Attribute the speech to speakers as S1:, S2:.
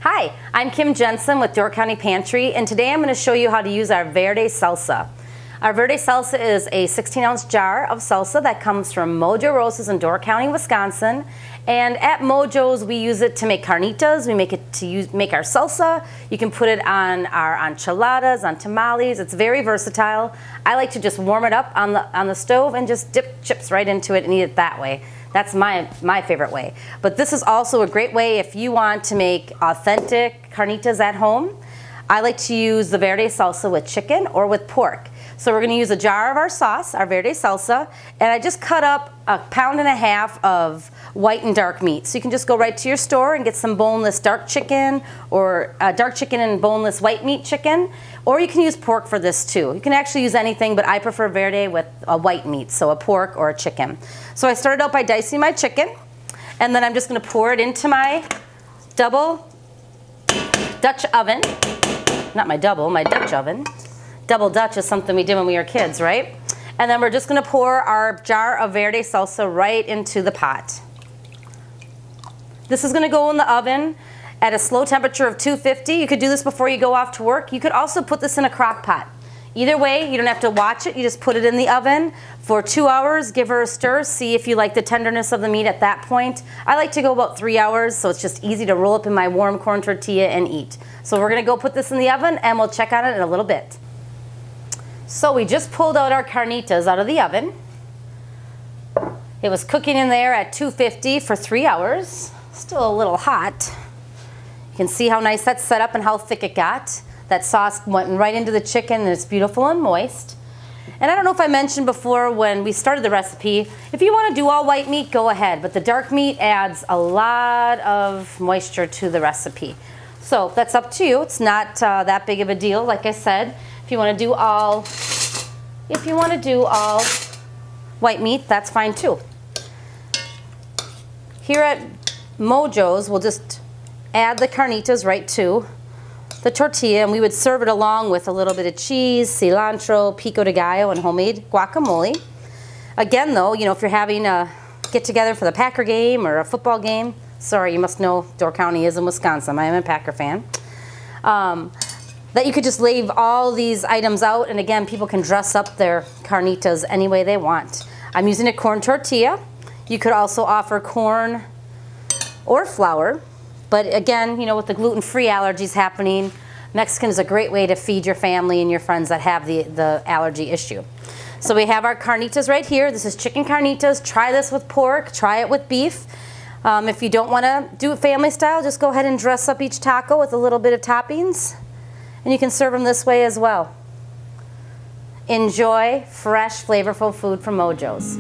S1: Hi, I'm Kim Jensen with Door County Pantry, and today I'm going to show you how to use our Verde salsa. Our Verde salsa is a 16-ounce jar of salsa that comes from Mojo Rosa's in Door County, Wisconsin. And at Mojo's, we use it to make carnitas. We make it to make our salsa. You can put it on our enchiladas, on tamales. It's very versatile. I like to just warm it up on the stove and just dip chips right into it and eat it that way. That's my favorite way. But this is also a great way if you want to make authentic carnitas at home. I like to use the Verde salsa with chicken or with pork. So we're going to use a jar of our sauce, our Verde salsa, and I just cut up 1.5 pounds of white and dark meat. So you can just go right to your store and get some boneless dark chicken or dark chicken and boneless white meat chicken, or you can use pork for this too. You can actually use anything, but I prefer Verde with a white meat, so a pork or a chicken. So I started out by dicing my chicken, and then I'm just going to pour it into my double Dutch oven. Not my Dutch oven. Double Dutch is something we did when we were kids, right? And then we're just going to pour our jar of Verde salsa right into the pot. This is going to go in the oven at a slow temperature of 250. You could do this before you go off to work. You could also put this in a crock pot. Either way, you don't have to watch it. You just put it in the oven for 2 hours. Give her a stir. See if you like the tenderness of the meat at that point. I like to go about 3 hours, so it's just easy to roll up in my warm corn tortilla and eat. So we're going to go put this in the oven, and we'll check on it in a little bit. So we just pulled out our carnitas out of the oven. It was cooking in there at 250 for 3 hours. Still a little hot. You can see how nice that's set up and how thick it got. That sauce went right into the chicken and it's beautiful and moist. And I don't know if I mentioned before when we started the recipe, if you want to do all white meat, go ahead. But the dark meat adds a lot of moisture to the recipe. So that's up to you. It's not that big of a deal, like I said. If you want to do all white meat, that's fine too. Here at Mojo's, we'll just add the carnitas right to the tortilla, and we would serve it along with a little bit of cheese, cilantro, pico de gallo, and homemade guacamole. Again though, if you're having a get-together for the Packer game or a football game, sorry, you must know Door County is in Wisconsin. I am a Packer fan. That you could just leave all these items out, and again, people can dress up their carnitas any way they want. I'm using a corn tortilla. You could also offer corn or flour, but again, with the gluten-free allergies happening, Mexican is a great way to feed your family and your friends that have the allergy issue. So we have our carnitas right here. This is chicken carnitas. Try this with pork. Try it with beef. If you don't want to do it family style, just go ahead and dress up each taco with a little bit of toppings. And you can serve them this way as well. Enjoy fresh, flavorful food from Mojo's.